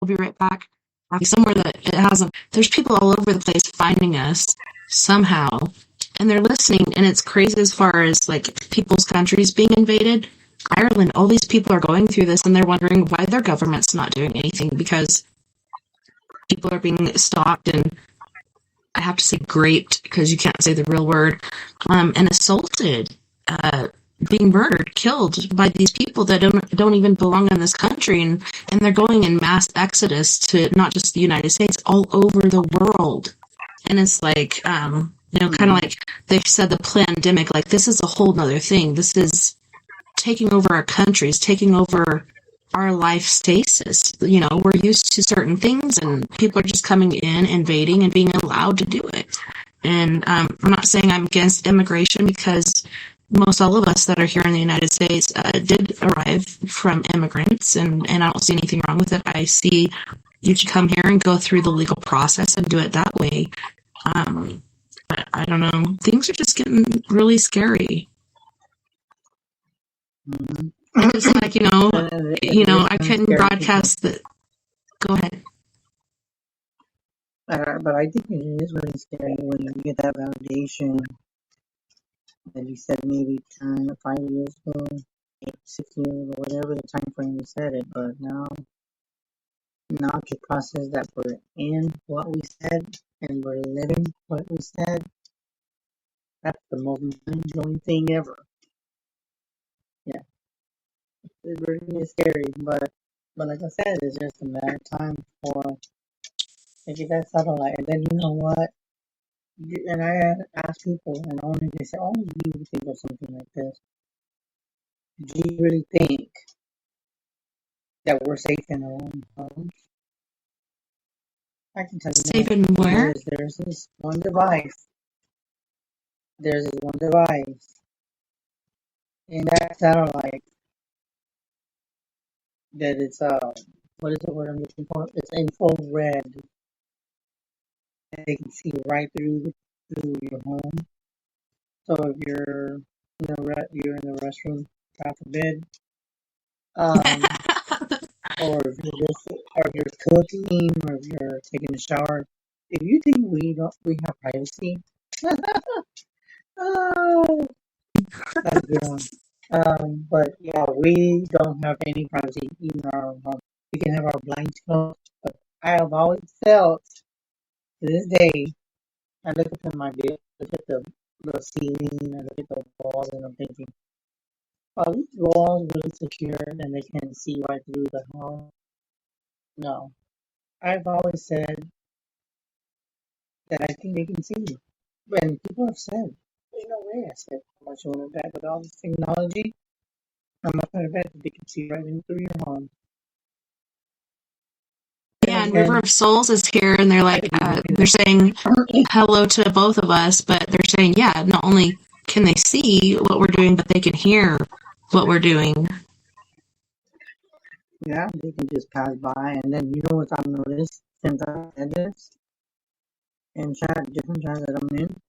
We'll be right back. Somewhere that it hasn't, there's people all over the place finding us somehow, and they're listening, and it's crazy as far as, like, people's countries being invaded. Ireland, all these people are going through this, and they're wondering why their government's not doing anything, because people are being stalked and, I have to say raped, because you can't say the real word, and assaulted, being murdered, killed by these people that don't even belong in this country, and they're going in mass exodus to not just the United States, all over the world. And it's like, kind of like they said the pandemic, like, this is a whole nother thing. This is taking over our countries, taking over our life stasis. We're used to certain things, and people are just coming in, invading, and being allowed to do it. And I'm not saying I'm against immigration, because most all of us that are here in the United States did arrive from immigrants, and I don't see anything wrong with it. I see you should come here and go through the legal process and do it that way. But I don't know. Things are just getting really scary. Mm-hmm. It's like, I couldn't broadcast the... Go ahead. But I think it is really scary when you get that validation that you said maybe 10 or 5 years ago, 8, 6 years, or whatever the time frame you said it. But now to process that we're in what we said and we're living what we said, that's the most mind-blowing thing ever. Yeah, it really is scary. But like I said, it's just a matter of time for if you got satellite, and then you know what? And I ask people, and only they say, "Oh, you would think of something like this." Do you really think that we're safe in our own homes? I can tell you safe in where? There's this one device. There's this one device in that satellite that it's what is the word I'm looking for? It's infrared. They can see right through your home. So if you're in the restroom, God forbid, or if you're cooking, or if you're taking a shower, if you think we have privacy, oh, that's a good one. But yeah, we don't have any privacy even in our own home. We can have our blinds closed, but I have always felt to this day, I look up in my bed, look at the ceiling, I look at the walls, and I'm thinking, are these walls really secure and they can't see right through the house? No. I've always said that I think they can see you. And people have said, there's no way. I said, how much you want to bet with all this technology? I'm not going to bet that they can see right in through your home. Yeah, and River of Souls is here, and they're like, they're saying hello to both of us, but they're saying, yeah, not only can they see what we're doing, but they can hear what we're doing. Yeah, they can just pass by, and then you know what I've noticed since I said this? In different chats that I'm in,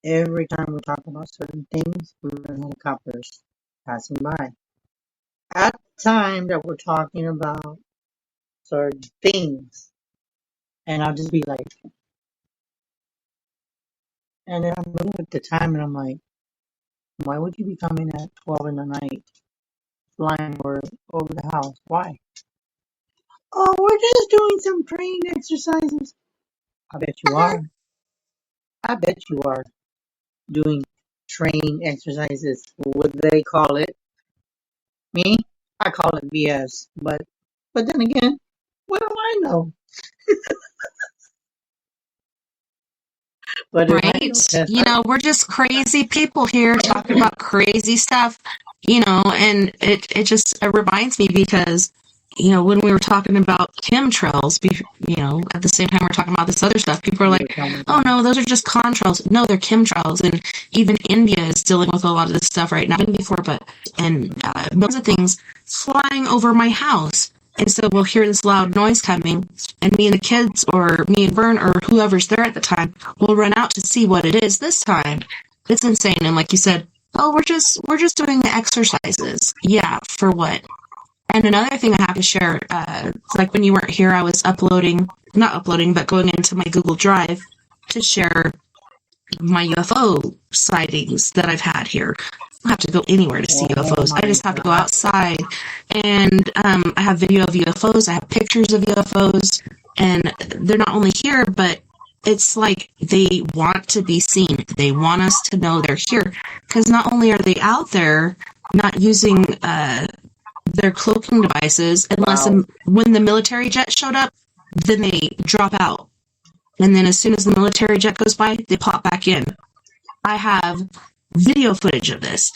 every time we talk about certain things, we have helicopters passing by. At the time that we're talking about certain things, and I'll just be like, and then I'm looking at the time and I'm like, why would you be coming at 12 in the night, flying over the house? Why? Oh, we're just doing some training exercises. I bet you are. I bet you are doing training exercises. What do they call it? Me? I call it BS. But then again, what do I know? But right? We're just crazy people here talking about crazy stuff, and it just reminds me because, when we were talking about chemtrails, at the same time we're talking about this other stuff, people are like, oh no, those are just contrails. No, they're chemtrails. And even India is dealing with a lot of this stuff right now, and most of the things flying over my house. And so we'll hear this loud noise coming, and me and the kids, or me and Vern, or whoever's there at the time, will run out to see what it is this time. It's insane. And like you said, oh, we're just doing the exercises. Yeah, for what? And another thing I have to share, like when you weren't here, I was not uploading, but going into my Google Drive to share my UFO sightings that I've had here. I don't have to go anywhere to see UFOs. I just have to go outside. And I have video of UFOs. I have pictures of UFOs. And they're not only here, but it's like they want to be seen. They want us to know they're here. Because not only are they out there not using their cloaking devices, unless when the military jet showed up, then they drop out. And then as soon as the military jet goes by, they pop back in. I have video footage of this.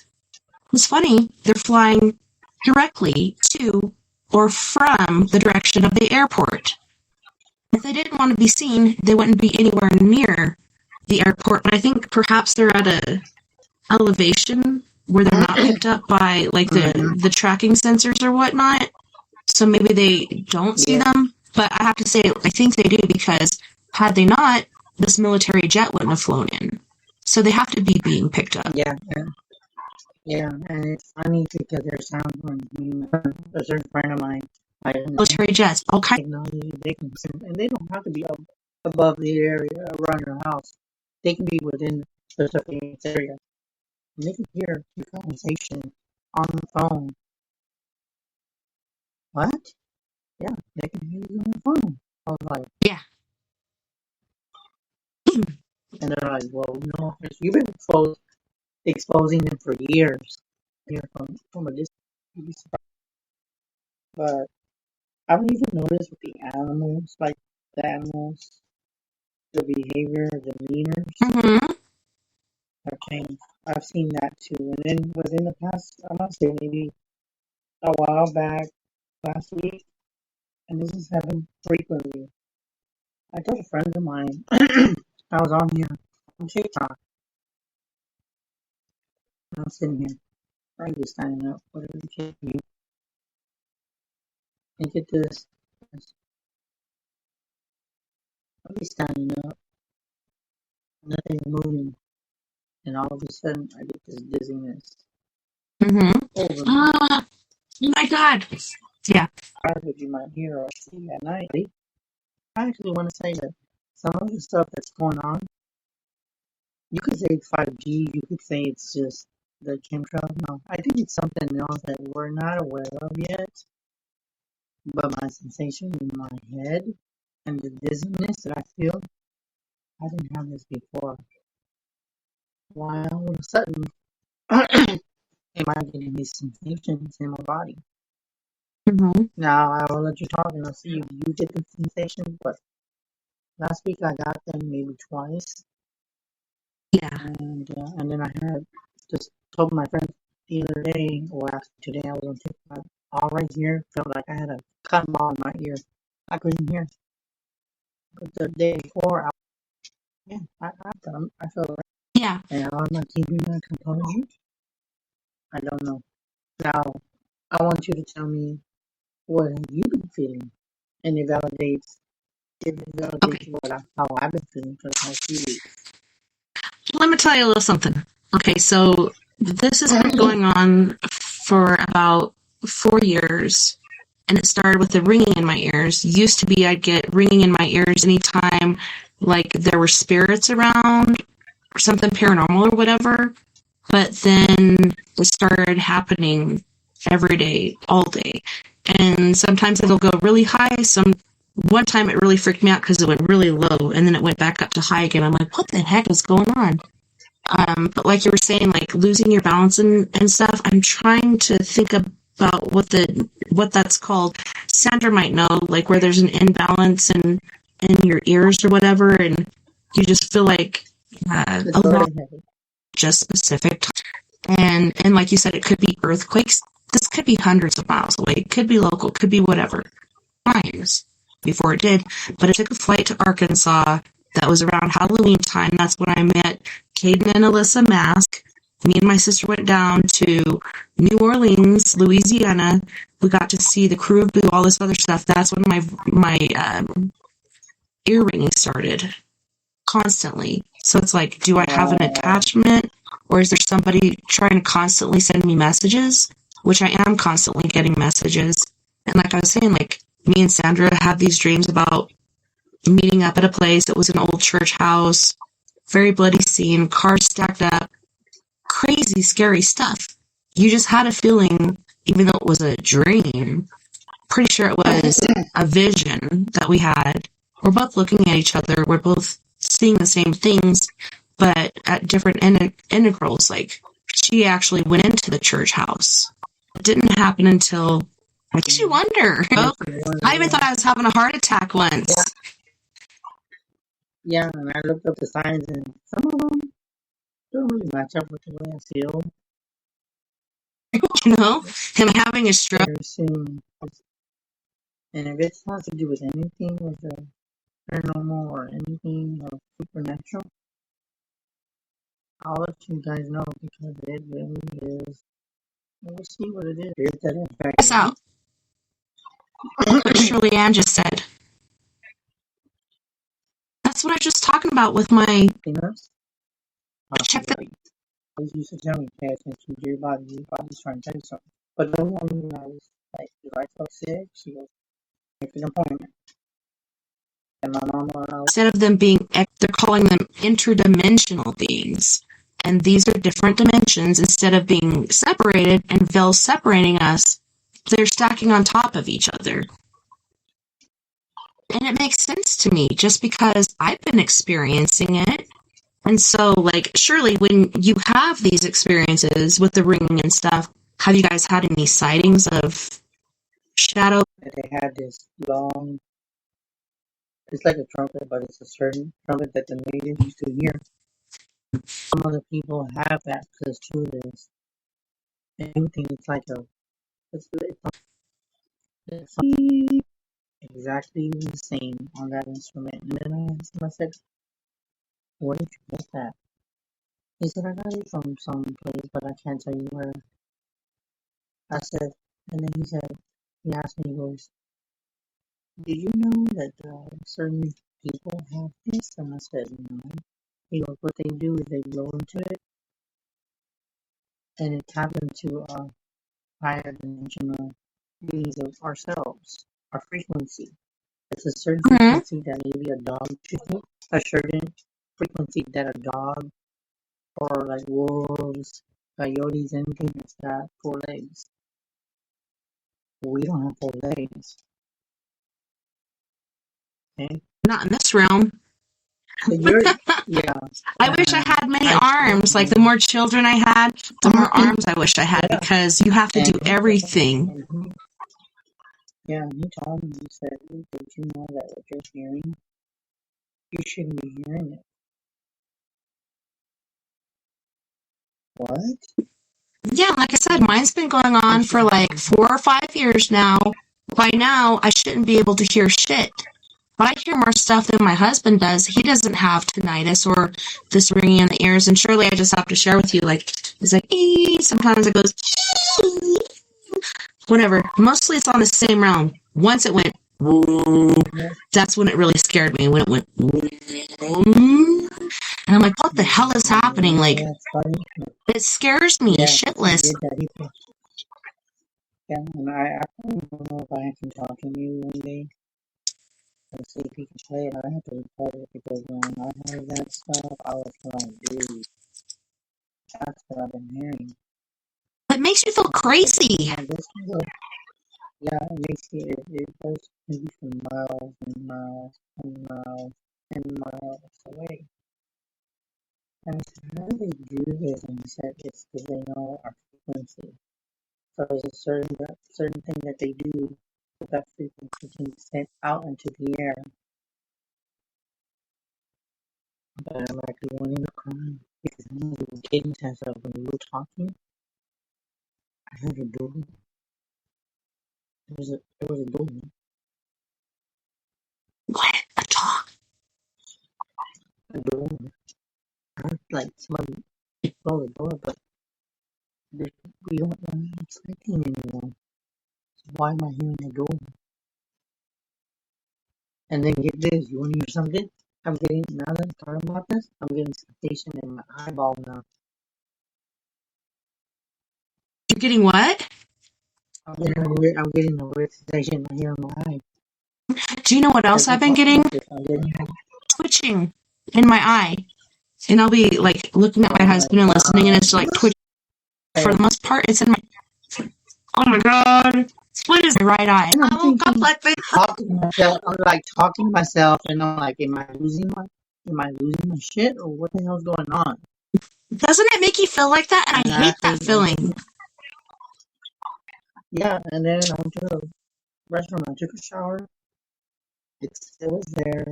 It's funny, they're flying directly to or from the direction of the airport. If they didn't want to be seen, they wouldn't be anywhere near the airport. But I think perhaps they're at a elevation where they're not picked up by like the tracking sensors or whatnot. So maybe they don't see them. But I have to say, I think they do, because had they not, this military jet wouldn't have flown in. So they have to be being picked up. Yeah, and it's funny because there's sound from a certain friend of mine. Military jets, all kinds. Technology, they can send, and they don't have to be above the area around your house. They can be within the surface area. And they can hear your conversation on the phone. What? Yeah, they can hear you on the phone. I was like, yeah. And they're like, well, no, you've been exposing them for years here from a distance. But I've even noticed with the animals, like the animals, the behavior, the demeanors have changed. I've seen that too. And then within the past, I must say maybe a while back, last week, and this has happened frequently. I told a friend of mine, I was on here on TikTok. I was sitting here, probably just standing up, whatever the case may be. And get this. I'll be standing up, nothing moving, and all of a sudden I get this dizziness. Oh my God. Yeah. What you might hear or see at night. I actually want to say that some of the stuff that's going on, you could say it's 5G, you could say it's just the chemtrails. No, I think it's something else that we're not aware of yet. But my sensation in my head and the dizziness that I feel, I didn't have this before. Why all of a sudden am I getting these sensations in my body? Now I will let you talk and I'll see if you get the sensations, but last week I got them maybe twice. Yeah. And then I had just told my friend the other day, or today I was on TikTok, all right here, felt like I had a cotton ball in my ear. I couldn't hear. But the day before, I felt like, yeah. And I'm not keeping my composure. I don't know. Now, I want you to tell me, what have you been feeling? And it validates how I've been feeling for the past few weeks. Let me tell you a little something. Okay, so this has been going on for about 4 years, and it started with the ringing in my ears. Used to be I'd get ringing in my ears anytime, like, there were spirits around, or something paranormal or whatever, but then it started happening every day, all day, and sometimes it'll go really high. One time it really freaked me out because it went really low, and then it went back up to high again. I'm like, what the heck is going on? But like you were saying, like losing your balance and stuff, I'm trying to think about what that's called. Sandra might know, like where there's an imbalance in your ears or whatever, and you just feel like a lot just specific. And like you said, it could be earthquakes. This could be hundreds of miles away. It could be local. It could be whatever. Times before it did, but I took a flight to Arkansas. That was around Halloween time. That's when I met Caden and Alyssa Mask. Me and my sister went down to New Orleans, Louisiana. We got to see the Crew of Boo, all this other stuff. That's when my ear ringing started constantly. So it's like, do I have an attachment, or is there somebody trying to constantly send me messages? which I am constantly getting messages. And like I was saying, like me and Sandra had these dreams about meeting up at a place. It was an old church house, very bloody scene, cars stacked up, crazy, scary stuff. You just had a feeling, even though it was a dream, pretty sure it was a vision that we had. We're both looking at each other. We're both seeing the same things, but at different integrals. Like, she actually went into the church house. It didn't happen until, makes you wonder. I even thought I was having a heart attack once. Yeah, and I looked up the signs, and some of them don't really match up with the way I feel. You know, him having a stroke. Very soon. And if it has to do with anything with the paranormal or anything of supernatural, I'll let you guys know because it really is. We'll see what it is. Here's that effect. Check this out. What Shirley Ann just said. That's what I was just talking about with my. Check that. Always used to tell me, pay attention to your body. Your body's trying to tell you something. But no one knows. Like, if I felt sick, she goes, make an appointment. And my mama, instead of them being, they're calling them interdimensional beings. And these are different dimensions. Instead of being separated and veils separating us, they're stacking on top of each other. And it makes sense to me just because I've been experiencing it. And so, like, surely when you have these experiences with the ringing and stuff, have you guys had any sightings of shadow? They had this long, it's like a trumpet, but it's a certain trumpet that the natives used to hear. Some other people have that because to this. Anything, it's like a, it's exactly the same on that instrument. And then I asked him, I said, where did you get that? He said, I got it from some place, but I can't tell you where. I said, and then he asked me, he goes, did you know that certain people have this? And I said, no. He goes, what they do is they blow into it, and it taps into a higher dimensional beings of ourselves, our frequency. It's a certain frequency that maybe a dog should hit, a certain frequency that a dog or like wolves, coyotes, anything that's got 4 legs. We don't have 4 legs. Okay? Not in this realm. So yeah. I wish I had many arms. Like, the more children I had, the more arms I wish I had, because you have to do everything. Yeah, and he told me, he said, did you know that what you're hearing, you shouldn't be hearing it. What? Yeah, like I said, mine's been going on for like 4 or 5 years now. By now, I shouldn't be able to hear shit. But I hear more stuff than my husband does. He doesn't have tinnitus or this ringing in the ears. And surely I just have to share with you, like, it's like, ee. Sometimes it goes, ee. Whatever. Mostly it's on the same realm. Once it went, woo, that's when it really scared me. When it went, woo. And I'm like, what the hell is happening? Like, it scares me shitless. Yeah, and I don't know if I can talk to you one day and see if he can play it. I have to record it because when I heard that stuff, I was like, dude, that's what I've been hearing. It makes you feel crazy. Yeah, it makes you, it goes maybe from miles and miles and miles and miles away. And I said, how do they do this? And he said, it's because they know our frequency. So there's a certain thing that they do with that frequency can be sent out into the air. But I'm actually wanting to cry because I know the cadence has when we were talking, I heard a door. There was a door. What? A dog? A door. I heard like somebody close the door, but we don't know it's expecting anymore. So why am I hearing a door? And then get this, you want to hear something? I'm getting, now that I'm talking about this, I'm getting sensation in my eyeball now. You're getting what? I'm getting a weird sensation here in my eye. Do you know what else I've been getting? Twitching in my eye. And I'll be like looking at my husband and listening, and it's like twitching. For the most part, it's in my. Oh my god! What is my right eye? I woke up like this. I'm like talking to myself, and I'm like, am I losing my shit, or what the hell's going on? Doesn't it make you feel like that? And I hate that feeling. Yeah, and then I went to the restroom. I took a shower. It still was there.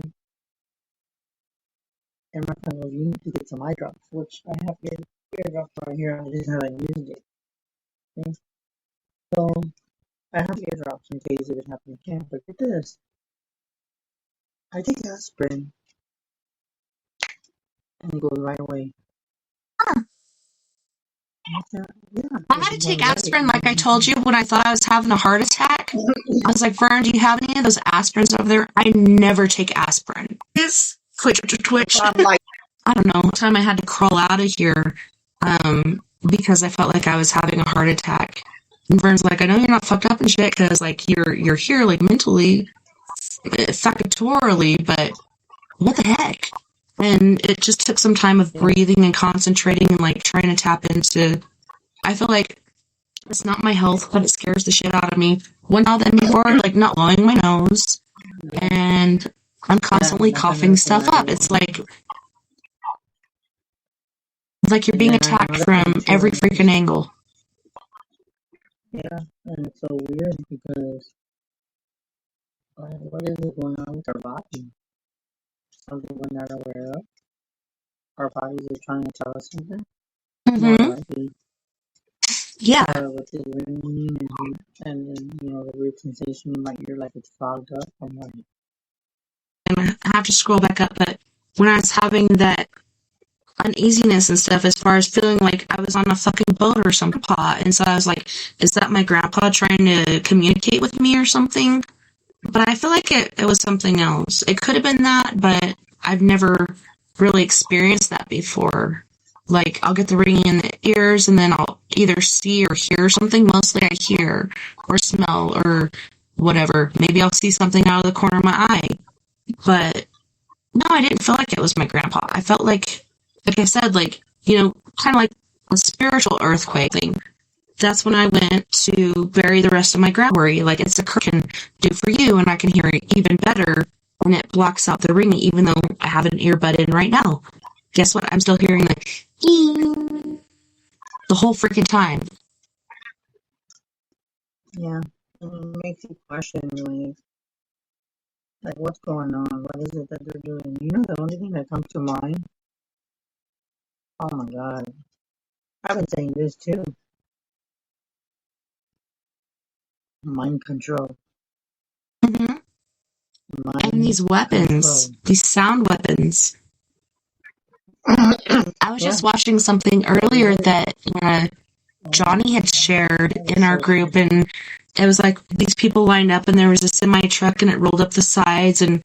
And my friend goes, you need to get some eye drops, which I have ear drops right here. I just haven't used it. Okay? So I have ear drops in case it would happen again. But get this. I take aspirin and it goes right away. Yeah, I had to take aspirin, like I told you, when I thought I was having a heart attack. I was like, Vern, do you have any of those aspirins over there? I never take aspirin. It's twitch. Like, I don't know. One time I had to crawl out of here because I felt like I was having a heart attack. And Vern's like, I know you're not fucked up and shit because like you're here like mentally, factorially, but what the heck? And it just took some time of breathing and concentrating and like trying to tap into. I feel like it's not my health, but it scares the shit out of me. One now than before, like not blowing my nose, and I'm constantly coughing stuff up. It's like you're being attacked from every freaking angle. Yeah, and it's so weird because what is it going on with our body? Something we're not aware of. Our bodies are trying to tell us something. Mm-hmm. Yeah. With the ringing and the weird sensation in my ear, like it's fogged up. I'm like, and I have to scroll back up, but when I was having that uneasiness and stuff, as far as feeling like I was on a fucking boat or some pot, and so I was like, is that my grandpa trying to communicate with me or something? But I feel like it was something else. It could have been that, but I've never really experienced that before. Like, I'll get the ringing in the ears, and then I'll either see or hear something. Mostly I hear or smell or whatever. Maybe I'll see something out of the corner of my eye. But no, I didn't feel like it was my grandpa. I felt like I said, like, kind of like a spiritual earthquake thing. That's when I went to bury the rest of my grandma. Like, it's a curse can do for you, and I can hear it even better when it blocks out the ringing, even though I have an earbud in right now. Guess what? I'm still hearing the whole freaking time. Yeah, it makes you question, like what's going on? What is it that they're doing? The only thing that comes to mind. Oh my god, I've been saying this too. Mind control. Mm-hmm. And these weapons, these sound weapons. I was just watching something earlier that Johnny had shared in our group, and it was like these people lined up, and there was a semi-truck, and it rolled up the sides, and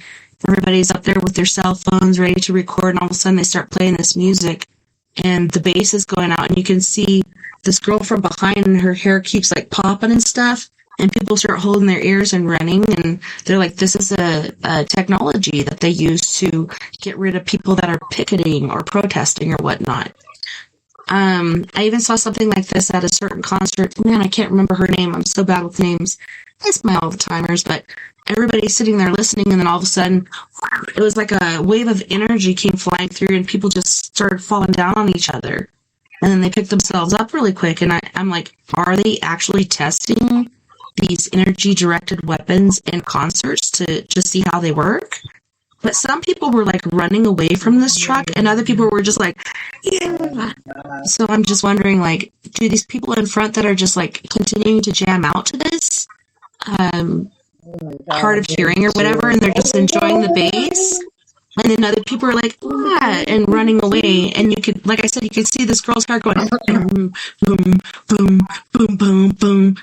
everybody's up there with their cell phones ready to record, and all of a sudden they start playing this music, and the bass is going out, and you can see this girl from behind, and her hair keeps like popping and stuff, and people start holding their ears and running, and they're like, this is a technology that they use to get rid of people that are picketing or protesting or whatnot. I even saw something like this at a certain concert. Man, I can't remember her name. I'm so bad with names. It's my all-the-timers, but everybody's sitting there listening, and then all of a sudden, it was like a wave of energy came flying through, and people just started falling down on each other. And then they picked themselves up really quick, and I'm like, are they actually testing these energy-directed weapons in concerts to just see how they work? But some people were like running away from this truck, and other people were just like, yeah. So I'm just wondering, like, do these people in front that are just like continuing to jam out to this, hard of hearing or whatever, and they're just enjoying the bass? And then other people are like, ah, and running away. And you could, like I said, you could see this girl's car going boom, boom, boom, boom, boom, boom.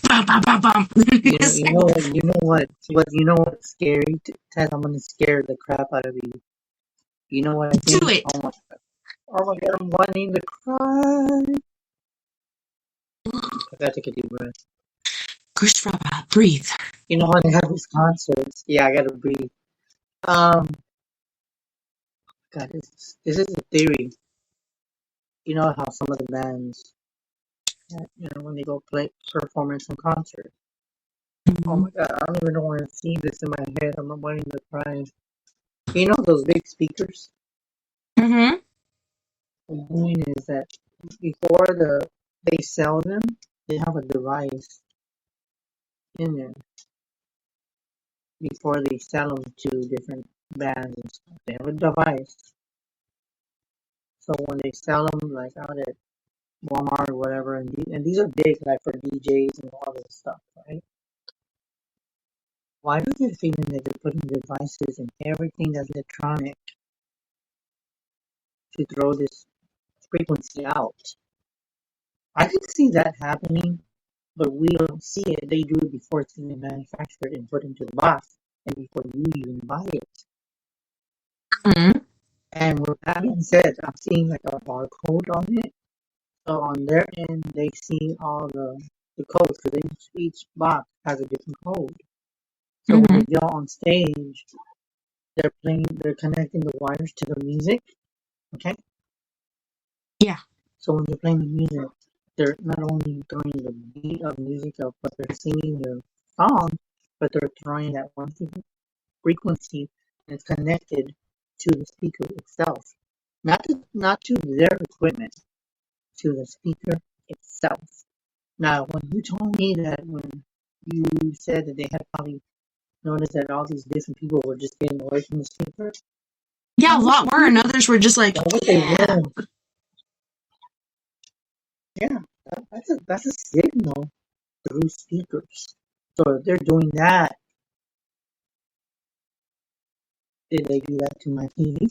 Bum, bum, bum, bum. You know what's scary? Ted, I'm gonna scare the crap out of you. You know what I think? Do it. Oh my god, I'm wanting to cry. I gotta take a deep breath. Christopher, breathe. You know when they have these concerts? Yeah, I gotta breathe. Um, God, this is a theory. You know how some of the bands, when they go play perform in some concert. Oh Mm-hmm. my God, I don't even know why I see this in my head. I'm wanting to cry. You know those big speakers? Mm-hmm. The point is that before they sell them, they have a device in there before they sell them to different bands and stuff. They have a device. So when they sell them like out at Walmart or whatever, and these are big like for DJs and all this stuff, right? Why do they feeling that they're putting devices and everything that's electronic to throw this frequency out? I can see that happening, but we don't see it. They do it before it's even manufactured and put into the box, and before you even buy it. Mm-hmm. And with that being said, I'm seeing like a barcode on it. So on their end, they see all the codes because each box has a different code. So when Mm-hmm. they go on stage, they're connecting the wires to the music. Okay. Yeah. So when they're playing the music, they're not only throwing the beat of music of what they're singing the song, but they're throwing that one frequency that's connected to the speaker itself. Not to their equipment, to the speaker itself. Now, when you told me that when you said that they had probably noticed that all these different people were just getting away from the speaker, Yeah, I a wish lot were, and others were just like, I wish they yeah. were. Yeah, that's a signal through speakers. So if they're doing that, did they do that to my TV?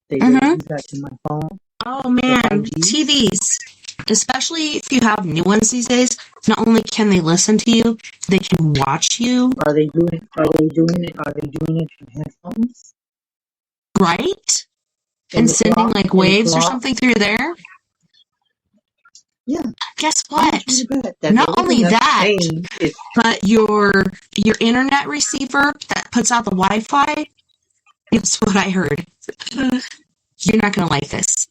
Did they Mm-hmm. do that to my phone? Oh The man, 5G? TVs, especially if you have new ones these days, not only can they listen to you, they can watch you, Are they doing? Are they doing it? Are they doing it through headphones right? in And the sending clock? like In the waves or clock? something through there. Yeah. Guess How much would what? you bet that Not everything only I'm that, saying is but your internet receiver that puts out the Wi-Fi. Guess what I heard? You're not gonna like this.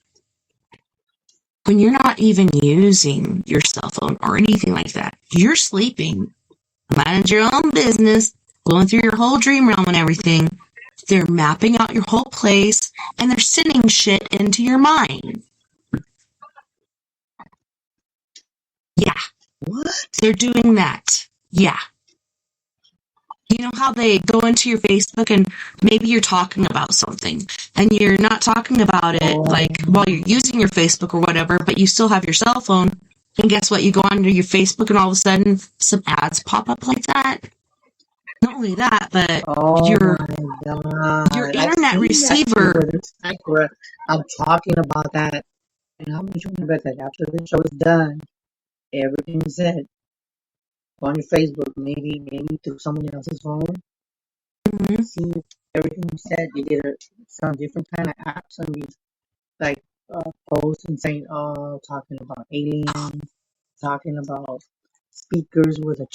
When you're not even using your cell phone or anything like that, you're sleeping, minding your own business, going through your whole dream realm and everything. They're mapping out your whole place and they're sending shit into your mind. Yeah, what? they're doing that. Yeah. You know how they go into your Facebook and maybe you're talking about something and you're not talking about it Oh, like while you're using your Facebook or whatever, but you still have your cell phone. And guess what? You go onto your Facebook and all of a sudden some ads pop up like that. Not only that, but oh your my your God! I've internet seen that too. receiver. Where it's like where I'm talking about that, and how much you want to bet that after the show is done, everything is said on your Facebook, maybe through someone else's phone. Mhm. See everything you said. You did some different kind of apps on these like posts and saying, oh, talking about aliens, talking about speakers with a